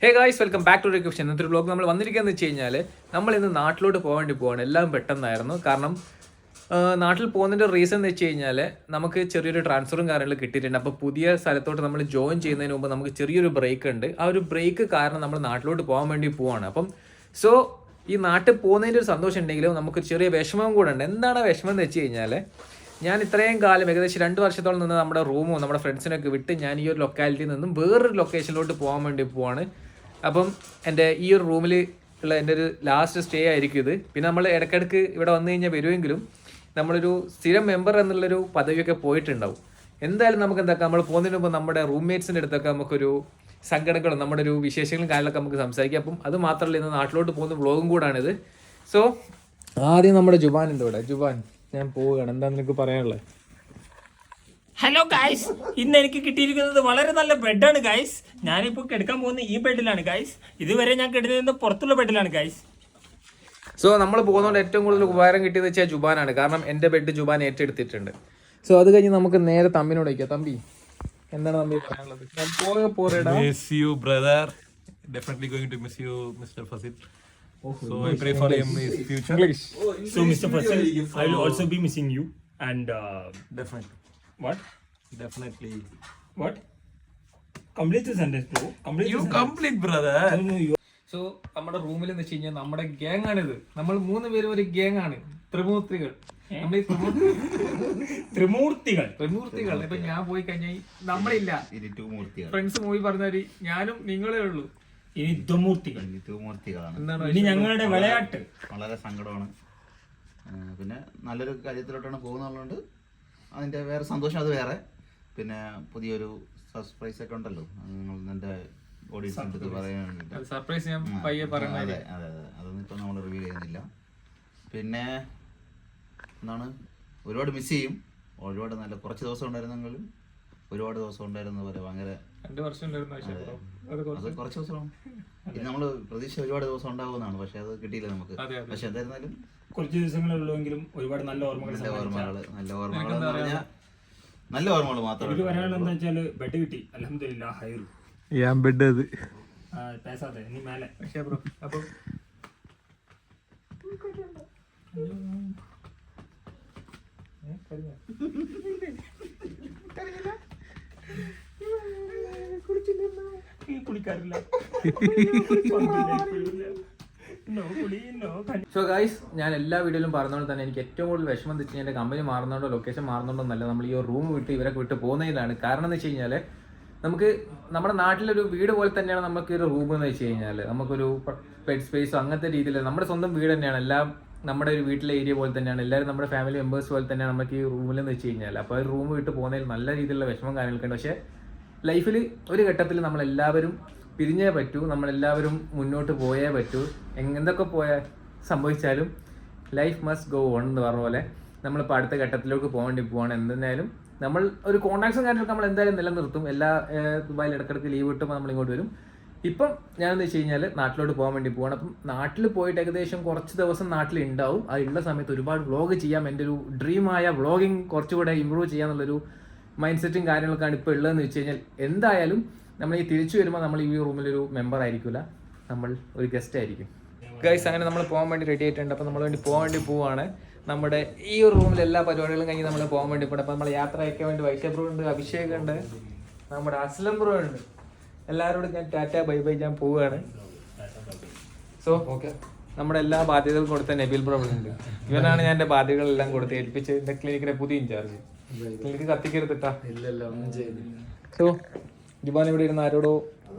Hey guys, welcome back to request. ഇന്നത്തെ vlog നമ്മൾ വന്നിരിക്കുകയെന്ന് വെച്ച് കഴിഞ്ഞാൽ നമ്മൾ ഇന്ന് നാട്ടിലോട്ട് പോകേണ്ടി പോവാണ്. എല്ലാം പെട്ടെന്നായിരുന്നു. കാരണം നാട്ടിൽ പോകുന്നതിൻ്റെ റീസൺ എന്ന് വെച്ച് കഴിഞ്ഞാൽ നമുക്ക് ചെറിയൊരു ട്രാൻസ്ഫറും കാര്യങ്ങളും കിട്ടിയിട്ടുണ്ട്. അപ്പോൾ പുതിയ സ്ഥലത്തോട്ട് നമ്മൾ ജോയിൻ ചെയ്യുന്നതിന് മുമ്പ് നമുക്ക് ചെറിയൊരു ബ്രേക്ക് ഉണ്ട്. ആ ഒരു ബ്രേക്ക് കാരണം നമ്മൾ നാട്ടിലോട്ട് പോകാൻ വേണ്ടി പോവാണ്. അപ്പം ഈ നാട്ടിൽ പോകുന്നതിൻ്റെ ഒരു സന്തോഷം ഉണ്ടെങ്കിലും നമുക്ക് ചെറിയ വിഷമം കൂടെ ഉണ്ട്. എന്താണ് വിഷമം എന്ന് വെച്ച് കഴിഞ്ഞാൽ, ഞാൻ ഇത്രയും കാലം ഏകദേശം 2 വർഷത്തോളം നിന്ന് നമ്മുടെ റൂമും നമ്മുടെ ഫ്രണ്ട്സിനൊക്കെ വിട്ട് ഞാൻ ഈ ഒരു ലൊക്കാലിറ്റിയിൽ നിന്നും വേറൊരു ലൊക്കേഷനിലോട്ട് പോകാൻ വേണ്ടി പോവാണ്. അപ്പം എൻ്റെ ഈ ഒരു റൂമിൽ ഉള്ള എൻ്റെ ഒരു ലാസ്റ്റ് സ്റ്റേ ആയിരിക്കും ഇത്. പിന്നെ നമ്മൾ ഇടയ്ക്കിടയ്ക്ക് ഇവിടെ വന്നു കഴിഞ്ഞാൽ വരുമെങ്കിലും നമ്മളൊരു സ്ഥിരം മെമ്പർ എന്നുള്ളൊരു പദവിയൊക്കെ പോയിട്ടുണ്ടാവും. എന്തായാലും നമുക്ക് എന്താക്കാം, നമ്മൾ പോകുന്നതിന് മുമ്പ് നമ്മുടെ റൂംമേറ്റ്സിൻ്റെ അടുത്തൊക്കെ നമുക്കൊരു സങ്കടങ്ങളും നമ്മുടെ ഒരു വിശേഷങ്ങളും കാര്യങ്ങളൊക്കെ നമുക്ക് സംസാരിക്കാം. അപ്പം അത് മാത്രമല്ല, ഇന്ന് നാട്ടിലോട്ട് പോകുന്ന വ്ളോഗും കൂടാണിത്. സോ ആദ്യം നമ്മുടെ ജുബാൻ ഉണ്ട് ഇവിടെ. ജുബാൻ, ഞാൻ പോവുകയാണ്. എന്താ നിനക്ക് പറയാനുള്ളത്? ഹലോ ഗൈസ്, ഇന്ന് എനിക്ക് കിട്ടിയിരിക്കുന്നത് വളരെ നല്ല ബെഡാണ് ഗൈസ്. ഞാനിപ്പോൾ കിടക്കാൻ പോകുന്ന ഈ ബെഡിലാണ് ഗൈസ്. ഇതുവരെ ഞാൻ കിടന്നിരുന്നത് പുറത്തുള്ള ബെഡിലാണ് ഗൈസ്. സോ നമ്മൾ പോകുന്നതുകൊണ്ട് ഏറ്റവും കൂടുതൽ ഉപകാരം കിട്ടിയെന്ന് വെച്ചാൽ ജുബാനാണ്. കാരണം എൻ്റെ ബെഡ് ജുബാൻ ഏറ്റെടുത്തിട്ടുണ്ട്. സോ അത് കഴിഞ്ഞ് നമുക്ക് നേരെ തമ്പിനോട് വയ്ക്കാം. തമ്പി, എന്താണ് തമ്പി പറയാനുള്ളത്? Miss you, brother. Definitely going to miss you, Mr. Fasil. So I pray for him in his future. So Mr. Fasil, I will also be missing you and Definitely. what? Definitely. What? Complete the sentence, bro. Complete You the sentence. complete, brother. No, you. So നമ്മുടെ റൂമിൽ എന്ന് വെച്ച് കഴിഞ്ഞാൽ നമ്മുടെ gang ആണിത്. നമ്മൾ 3 പേരും ഒരു ഗ്യാങ് ആണ്. ത്രിമൂർത്തികൾ. നമ്മൾ ഈ ത്രിമൂർത്തികൾ. ഇപ്പൊ ഞാൻ പോയി കഴിഞ്ഞാൽ നമ്മളില്ല. ഫ്രണ്ട്സ് മൂവി പറഞ്ഞാല് ഞാനും നിങ്ങളേ ഉള്ളൂ. ഇനി ദ്വമൂർത്തികൾ. എന്താണ് ഇനി ഞങ്ങളുടെ വിളയാട്ട്. വളരെ സങ്കടമാണ്. പിന്നെ നല്ലൊരു കാര്യത്തിലോട്ടാണ് പോകുന്നുള്ളതുകൊണ്ട് അതിൻ്റെ വേറെ സന്തോഷം അത് വേറെ. പിന്നെ പുതിയൊരു സർപ്രൈസ് ഒക്കെ ഉണ്ടല്ലോ എൻ്റെ ഓഡിയൻസിൻ്റെ അടുത്ത് പറയാൻ വേണ്ടിയിട്ട്. സർപ്രൈസ് ഞാൻ പയ്യെ പറഞ്ഞത്. അതെ അതെ അതെ, അതൊന്നും ഇപ്പം നമ്മൾ റിവീൽ ചെയ്യുന്നില്ല. പിന്നെ എന്താണ്, ഒരുപാട് മിസ് ചെയ്യും. ഒരുപാട് നല്ല കുറച്ച് ദിവസം ഉണ്ടായിരുന്നെങ്കിലും ഒരുപാട് ദിവസം ഉണ്ടായിരുന്ന പോലെ ഭയങ്കര 2 വർഷം ഉണ്ടായിരുന്നു. അത് കുറച്ച് ദിവസമാണ്. ഇത് നമ്മൾ പ്രതീക്ഷ ഒരുപാട് ദിവസം ഉണ്ടാകുന്നതാണ്, പക്ഷെ അത് കിട്ടിയില്ല നമുക്ക്. പക്ഷെ എന്തായിരുന്നാലും കുറച്ച് ദിവസങ്ങളേ ഉള്ളുവെങ്കിലും ഒരുപാട് നല്ല ഓർമ്മകൾ എന്ന് പറഞ്ഞാൽ നല്ല ഓർമ്മകൾ മാത്രമേ. എനിക്ക് പറയാനുള്ളത് എന്താ വെച്ചാൽ ബെഡ് കിട്ടി, അൽഹംദുലില്ലാഹ് ഹൈറു. ഞാൻ ബെഡ് അത് പേസാതെ നീ മേലെ. പക്ഷേ ബ്രോ, അപ്പൊ കുളിക്കാറില്ല. സോ ഗൈസ്, ഞാൻ എല്ലാ വീഡിയോയിലും പറഞ്ഞതുകൊണ്ട് തന്നെ എനിക്ക് ഏറ്റവും കൂടുതൽ വിഷമം വെച്ച് കഴിഞ്ഞാൽ എൻ്റെ കമ്പനി മാറുന്നതുകൊണ്ടോ ലൊക്കേഷൻ മാറുന്നതുകൊണ്ടൊന്നല്ല, നമ്മൾ ഈ റൂം വിട്ട് ഇവരൊക്കെ വിട്ട് പോകുന്നതിലാണ്. കാരണം എന്ന് വെച്ച് കഴിഞ്ഞാൽ നമുക്ക് നമ്മുടെ നാട്ടിലൊരു വീട് പോലെ തന്നെയാണ് നമുക്ക് ഒരു റൂം എന്ന് വെച്ച് കഴിഞ്ഞാൽ. നമുക്കൊരു പെറ്റ് സ്പേസോ അങ്ങനത്തെ രീതിയിൽ നമ്മുടെ സ്വന്തം വീട് തന്നെയാണ്. എല്ലാം നമ്മുടെ ഒരു വീട്ടിലെ ഏരിയ പോലെ തന്നെയാണ്. എല്ലാവരും നമ്മുടെ ഫാമിലി മെമ്പേഴ്സ് പോലെ തന്നെയാണ് നമുക്ക് ഈ റൂമിലെന്ന് വെച്ച് കഴിഞ്ഞാൽ. അപ്പോൾ ഒരു റൂം വിട്ട് പോകുന്നതിൽ നല്ല രീതിയിലുള്ള വിഷമം കാര്യങ്ങളൊക്കെ ഉണ്ട്. പക്ഷേ ലൈഫിൽ ഒരു ഘട്ടത്തിൽ നമ്മളെല്ലാവരും പിരിഞ്ഞേ പറ്റൂ, നമ്മളെല്ലാവരും മുന്നോട്ട് പോയേ പറ്റൂ. എന്തൊക്കെ സംഭവിച്ചാലും ലൈഫ് മസ്റ്റ് ഗോ ഓൺ എന്ന് പറഞ്ഞ പോലെ നമ്മളിപ്പോൾ അടുത്ത ഘട്ടത്തിലേക്ക് പോകേണ്ടി എന്തെന്നാലും നമ്മൾ ഒരു കോൺടാക്ട്സും കാര്യങ്ങളൊക്കെ നമ്മൾ എന്തായാലും നിലനിർത്തും. ദുബായിൽ ഇടയ്ക്കിടയ്ക്ക് ലീവ് കിട്ടുമ്പോൾ നമ്മൾ ഇങ്ങോട്ട് വരും. ഇപ്പം ഞാനെന്ന് വെച്ച് കഴിഞ്ഞാൽ നാട്ടിലോട്ട് പോകാൻ വേണ്ടി പോകണം. അപ്പം നാട്ടിൽ പോയിട്ട് ഏകദേശം കുറച്ച് ദിവസം നാട്ടിൽ ഉണ്ടാവും. ആ ഉള്ള സമയത്ത് ഒരുപാട് വ്ളോഗ് ചെയ്യാം. എൻ്റെ ഒരു ഡ്രീമായ വ്ളോഗിങ് കുറച്ചുകൂടെ ഇമ്പ്രൂവ് ചെയ്യാന്നുള്ളൊരു മൈൻഡ് സെറ്റും കാര്യങ്ങളൊക്കെയാണ് ഇപ്പോൾ ഉള്ളതെന്ന് വെച്ച് കഴിഞ്ഞാൽ. എന്തായാലും നമ്മൾ ഈ തിരിച്ചു വരുമ്പോൾ നമ്മൾ ഈ റൂമിലൊരു മെമ്പർ ആയിരിക്കില്ല, നമ്മൾ ഒരു ഗസ്റ്റ് ആയിരിക്കും. ഗൈസ്, അങ്ങനെ നമ്മൾ പോകാൻ വേണ്ടി റെഡി ആയിട്ടുണ്ട്. അപ്പോൾ നമ്മൾ പോകാൻ വേണ്ടി പോവാണ്. നമ്മുടെ ഈ ഒരു റൂമിൽ എല്ലാ പരിപാടികളും കഴിഞ്ഞ് നമ്മൾ പോകാൻ വേണ്ടി പോകണം. അപ്പോൾ നമ്മൾ യാത്ര അയക്കാൻ വേണ്ടി വൈശ ബ്രോ ഉണ്ട്, അഭിഷേക് ഉണ്ട്, നമ്മുടെ അസ്ലം ബ്രോ ഉണ്ട്. എല്ലാവരോടും ഞാൻ ടാറ്റ ബൈ ബൈ ഞാൻ പോവുകയാണ്. സോ നമ്മുടെ എല്ലാ ബാധ്യതകളും കൊടുത്ത നബീൽ ബ്രോ ഉണ്ട്. ഇവനാണ് ഞാൻ എൻ്റെ ബാധ്യതകളെല്ലാം കൊടുത്ത് ഏൽപ്പിച്ച് എൻ്റെ ക്ലിനിക്കിലെ പുതിയ ഇൻചാർജ്. ക്ലിനിക്ക് കത്തിക്കരുതിട്ടാ. സോ ജുബാൻ ഇവിടെ ഇരുന്ന് ആരോടോ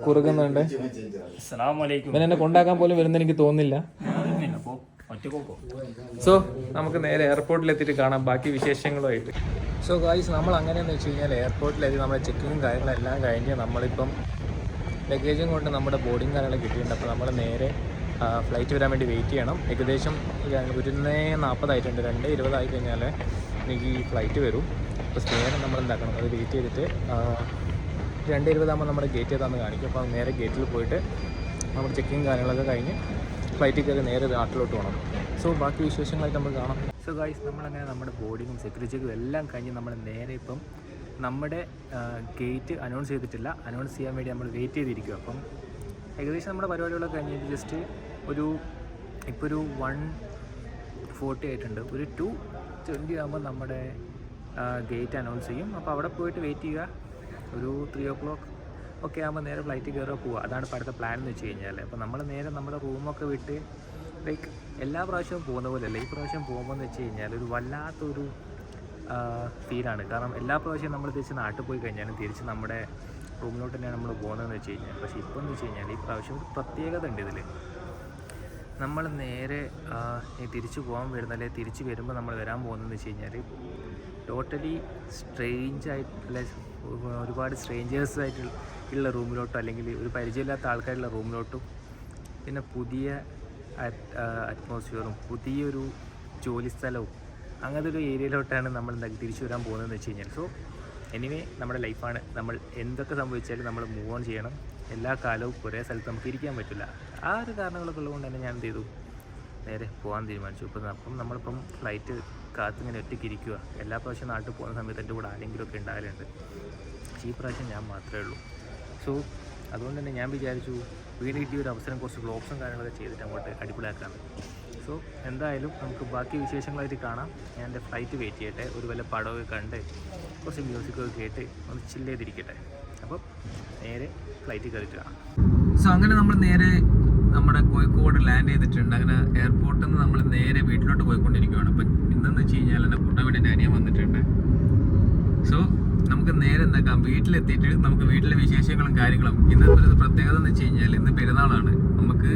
കുറുകുന്നുണ്ട്. ഇവൻ എന്നെ കൊണ്ടാക്കാൻ പോലും വരുന്ന എനിക്ക് തോന്നുന്നില്ല. സോ നമുക്ക് നേരെ എയർപോർട്ടിലെത്തിയിട്ട് കാണാം ബാക്കി വിശേഷങ്ങളുമായിട്ട്. സോ ഗായ്സ്, നമ്മൾ അങ്ങനെയെന്ന് വെച്ച് കഴിഞ്ഞാൽ എയർപോർട്ടിലെത്തി നമ്മുടെ ചെക്കിങ്ങും കാര്യങ്ങളെല്ലാം കഴിഞ്ഞ് നമ്മളിപ്പം ലഗേജും കൊണ്ട് നമ്മുടെ ബോർഡിങ് കാര്യങ്ങൾ കിട്ടിയിട്ടുണ്ട്. അപ്പോൾ നമ്മൾ നേരെ ഫ്ലൈറ്റ് വരാൻ വേണ്ടി വെയിറ്റ് ചെയ്യണം. ഏകദേശം 1:40 ആയിട്ടുണ്ട്. 2:20 ആയി കഴിഞ്ഞാൽ എനിക്ക് ഈ ഫ്ലൈറ്റ് വരും. അപ്പോൾ നേരെ നമ്മൾ എന്താക്കണം, അത് വെയിറ്റ് ചെയ്തിട്ട് 2:20 ആകുമ്പോൾ നമ്മുടെ ഗേറ്റ് ഏതാണെന്ന് കാണിക്കും. അപ്പോൾ നേരെ ഗേറ്റിൽ പോയിട്ട് നമ്മുടെ ചെക്കിങ് കാര്യങ്ങളൊക്കെ കഴിഞ്ഞ് ഫ്ലൈറ്റിൽ കയറി നേരെ നാട്ടിലോട്ട് പോകണം. സോ ബാക്കി വിശേഷങ്ങളായിട്ട് നമ്മൾ കാണാം. സോ ഗൈസ്, നമ്മളങ്ങനെ നമ്മുടെ ബോർഡിങ്ങും സെക്യൂരിറ്റിക്കും എല്ലാം കഴിഞ്ഞ് നമ്മൾ നേരെ ഇപ്പം നമ്മുടെ ഗേറ്റ് അനൗൺസ് ചെയ്തിട്ടില്ല. അനൗൺസ് ചെയ്യാൻ വേണ്ടി നമ്മൾ വെയിറ്റ് ചെയ്തിരിക്കും. അപ്പം ഏകദേശം നമ്മുടെ പരിപാടികളൊക്കെ കഴിഞ്ഞിട്ട് ജസ്റ്റ് ഇപ്പോൾ ഒരു 1:40 ആയിട്ടുണ്ട്. ഒരു 2:20 ആകുമ്പോൾ നമ്മുടെ ഗേറ്റ് അനൗൺസ് ചെയ്യും. അപ്പോൾ അവിടെ പോയിട്ട് വെയിറ്റ് ചെയ്യുക. ഒരു 3 o'clock ഒക്കെ ആകുമ്പോൾ നേരെ ഫ്ലൈറ്റ് കയറുക പോവുക. അതാണ് ഇപ്പോൾ അടുത്ത പ്ലാൻ എന്ന് വെച്ച് കഴിഞ്ഞാൽ. അപ്പോൾ നമ്മൾ നേരെ നമ്മുടെ റൂമൊക്കെ വിട്ട് ലൈക്ക് എല്ലാ പ്രാവശ്യവും പോകുന്ന പോലെയല്ല, ഈ പ്രാവശ്യം പോകുമ്പോൾ എന്ന് വെച്ച് കഴിഞ്ഞാൽ ഒരു വല്ലാത്തൊരു ഫീലാണ്. കാരണം എല്ലാ പ്രാവശ്യവും നമ്മൾ തിരിച്ച് നാട്ടിൽ പോയി കഴിഞ്ഞാലും തിരിച്ച് നമ്മുടെ റൂമിലോട്ട് തന്നെയാണ് നമ്മൾ പോകുന്നതെന്ന് വെച്ച് കഴിഞ്ഞാൽ. പക്ഷേ ഇപ്പോൾ എന്ന് വെച്ച് കഴിഞ്ഞാൽ ഈ പ്രാവശ്യം ഒരു പ്രത്യേകത ഉണ്ട് ഇതിൽ. നമ്മൾ നേരെ തിരിച്ചു പോകാൻ വരുന്ന അല്ലെങ്കിൽ തിരിച്ച് വരുമ്പോൾ നമ്മൾ വരാൻ പോകുന്നതെന്ന് വെച്ച് കഴിഞ്ഞാൽ ടോട്ടലി സ്ട്രേഞ്ചായിട്ടുള്ള ഒരുപാട് സ്ട്രേഞ്ചേഴ്സായിട്ടുള്ള റൂമിലോട്ടോ അല്ലെങ്കിൽ ഒരു പരിചയമില്ലാത്ത ആൾക്കാരുള്ള റൂമിലോട്ടും പിന്നെ പുതിയ അറ്റ്മോസ്ഫിയറും പുതിയൊരു ജോലി സ്ഥലവും അങ്ങനത്തെ ഒരു ഏരിയയിലോട്ടാണ് നമ്മൾ തിരിച്ചു വരാൻ പോകുന്നതെന്ന് വെച്ച് കഴിഞ്ഞാൽ. സോ എനിവേ നമ്മുടെ ലൈഫാണ്. നമ്മൾ എന്തൊക്കെ സംഭവിച്ചാലും നമ്മൾ മൂവ് ഓൺ ചെയ്യണം. എല്ലാ കാലവും ഒരേ സ്ഥലത്ത് നമുക്ക് ഇരിക്കാൻ പറ്റില്ല. ആ ഒരു കാരണങ്ങളൊക്കെ ഉള്ളതുകൊണ്ട് തന്നെ ഞാൻ എന്ത് ചെയ്തു, നേരെ പോകാൻ തീരുമാനിച്ചു. അപ്പം നമ്മളിപ്പം ഫ്ലൈറ്റ് കാത്തിങ്ങനെ ഒറ്റയ്ക്ക് ഇരിക്കുക. എല്ലാ പ്രാവശ്യം നാട്ടിൽ പോകുന്ന സമയത്ത് എൻ്റെ കൂടെ ആരെങ്കിലുമൊക്കെ ഉണ്ടാകലുണ്ട്. പക്ഷേ ഈ പ്രാവശ്യം ഞാൻ മാത്രമേ ഉള്ളൂ. സോ അതുകൊണ്ട് തന്നെ ഞാൻ വിചാരിച്ചു വീട് കിട്ടിയ ഒരു അവസരം കുറച്ച് വ്ളോഗ്സും കാര്യങ്ങളൊക്കെ ചെയ്തിട്ട് അങ്ങോട്ട് അടിപൊളിയാക്കാണ്. സോ എന്തായാലും നമുക്ക് ബാക്കി വിശേഷങ്ങളായിട്ട് കാണാം. ഞാൻ എൻ്റെ ഫ്ലൈറ്റ് വെയിറ്റ് ചെയ്യട്ടെ. ഒരു വല്ല പടമൊക്കെ കണ്ട് കുറച്ച് മ്യൂസിക്കൊക്കെ കേട്ട് ഒന്ന് ചില്ല് ചെയ്തിരിക്കട്ടെ. അപ്പോൾ നേരെ ഫ്ലൈറ്റ് കയറിയിട്ട് കാണാം. സോ അങ്ങനെ നമ്മൾ നേരെ നമ്മുടെ കോഴിക്കോട് ലാൻഡ് ചെയ്തിട്ടുണ്ട്. അങ്ങനെ എയർപോർട്ടിൽ നിന്ന് നമ്മൾ നേരെ വീട്ടിലോട്ട് പോയിക്കൊണ്ടിരിക്കുകയാണ്. അപ്പം ഇന്നെന്ന് വെച്ച് കഴിഞ്ഞാൽ എൻ്റെ കൂട്ടാൻ വേണ്ടി എൻ്റെ അനിയൻ വന്നിട്ടുണ്ട്. സോ നമുക്ക് നേരെ എന്താക്കാം, വീട്ടിലെത്തിയിട്ട് നമുക്ക് വീട്ടിലെ വിശേഷങ്ങളും കാര്യങ്ങളും. ഇന്നത്തെ ഒരു പ്രത്യേകത എന്ന് വെച്ച് കഴിഞ്ഞാൽ ഇന്ന് പെരുന്നാളാണ്. നമുക്ക്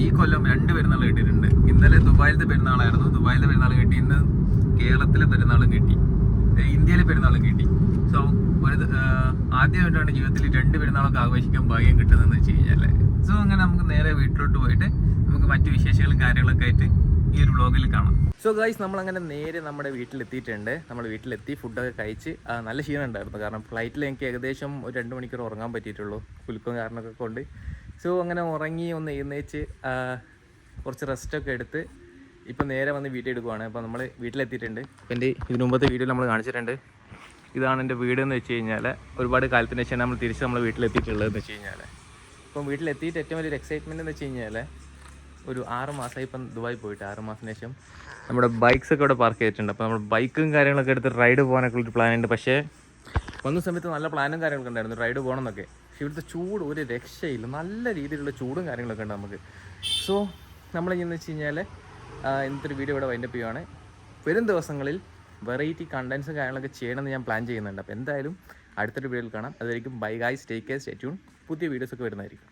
ഈ കൊല്ലം 2 പെരുന്നാൾ കിട്ടിയിട്ടുണ്ട്. ഇന്നലെ ദുബായിലത്തെ പെരുന്നാളായിരുന്നു. ദുബായിലെ പെരുന്നാൾ കിട്ടി. ഇന്ന് കേരളത്തിലെ പെരുന്നാളും കിട്ടി, ഇന്ത്യയിലെ പെരുന്നാളും കിട്ടി. സോ ആദ്യമായിട്ടാണ് ജീവിതത്തിൽ 2 പെരുന്നാളൊക്കെ ആഘോഷിക്കാൻ ഭാഗ്യം കിട്ടുന്നതെന്ന് വെച്ച് കഴിഞ്ഞാൽ. സോ അങ്ങനെ നമുക്ക് നേരെ വീട്ടിലോട്ട് പോയിട്ട് നമുക്ക് മറ്റു വിശേഷങ്ങളും കാര്യങ്ങളൊക്കെ ആയിട്ട് ഈ ഒരു വ്ളോഗിൽ കാണാം. സോ ഗൈസ് നമ്മളങ്ങനെ നേരെ നമ്മുടെ വീട്ടിലെത്തിയിട്ടുണ്ട്. നമ്മൾ വീട്ടിലെത്തി ഫുഡൊക്കെ കഴിച്ച് നല്ല ക്ഷീണം ഉണ്ടായിരുന്നു. കാരണം ഫ്ലൈറ്റിൽ എനിക്ക് ഏകദേശം ഒരു 2 മണിക്കൂർ ഉറങ്ങാൻ പറ്റിയിട്ടുള്ളൂ, കുലുക്കും കാരണമൊക്കെ കൊണ്ട്. സോ അങ്ങനെ ഉറങ്ങി ഒന്ന് എഴുന്നേച്ച് കുറച്ച് റെസ്റ്റൊക്കെ എടുത്ത് ഇപ്പം നേരെ വന്ന് വീട്ടിൽ എടുക്കുവാണ്. അപ്പോൾ നമ്മൾ വീട്ടിലെത്തിയിട്ടുണ്ട്. എൻ്റെ ഇതിനു മുമ്പത്തെ വീഡിയോയിൽ നമ്മൾ കാണിച്ചിട്ടുണ്ട്. ഇതാണ് എൻ്റെ വീട് എന്ന് വെച്ച് കഴിഞ്ഞാൽ. ഒരുപാട് കാലത്തിന് ശേഷം നമ്മൾ തിരിച്ച് നമ്മൾ വീട്ടിലെത്തിയിട്ടുള്ളതെന്ന് വെച്ച് കഴിഞ്ഞാൽ. ഇപ്പം വീട്ടിലെത്തിയിട്ട് ഏറ്റവും വലിയൊരു എക്സൈറ്റ്മെൻറ്റ് എന്ന് വെച്ച് കഴിഞ്ഞാൽ ഒരു 6 മാസമായി ഇപ്പം ദുബായി പോയിട്ട്. 6 മാസത്തിന് ശേഷം നമ്മുടെ ബൈക്സൊക്കെ ഇവിടെ പാർക്ക് ചെയ്തിട്ടുണ്ട്. അപ്പോൾ നമ്മൾ ബൈക്കും കാര്യങ്ങളൊക്കെ എടുത്ത് റൈഡ് പോകാനൊക്കെ ഒരു പ്ലാൻ ഉണ്ട്. പക്ഷേ വന്ന സമയത്ത് നല്ല പ്ലാനും കാര്യങ്ങളൊക്കെ ഉണ്ടായിരുന്നു, റൈഡ് പോകണം എന്നൊക്കെ. പക്ഷേ ഇവിടുത്തെ ചൂട് ഒരു രക്ഷയില്ല. നല്ല രീതിയിലുള്ള ചൂടും കാര്യങ്ങളൊക്കെ ഉണ്ട് നമുക്ക്. സോ നമ്മളിങ്ങനെ വെച്ച് കഴിഞ്ഞാൽ ഇന്നത്തെ ഒരു വീഡിയോ ഇവിടെ വൈൻഡപ്പ് ചെയ്യുവാണ്. വരും ദിവസങ്ങളിൽ വെറൈറ്റി കണ്ടൻസും കാര്യങ്ങളൊക്കെ ചെയ്യണമെന്ന് ഞാൻ പ്ലാൻ ചെയ്യുന്നുണ്ട്. അപ്പോൾ എന്തായാലും അടുത്തൊരു വീഡിയോയിൽ കാണാം. അതായിരിക്കും bye guys, take care, stay tune. പുതിയ വീഡിയോസൊക്കെ വരുന്നതായിരിക്കും.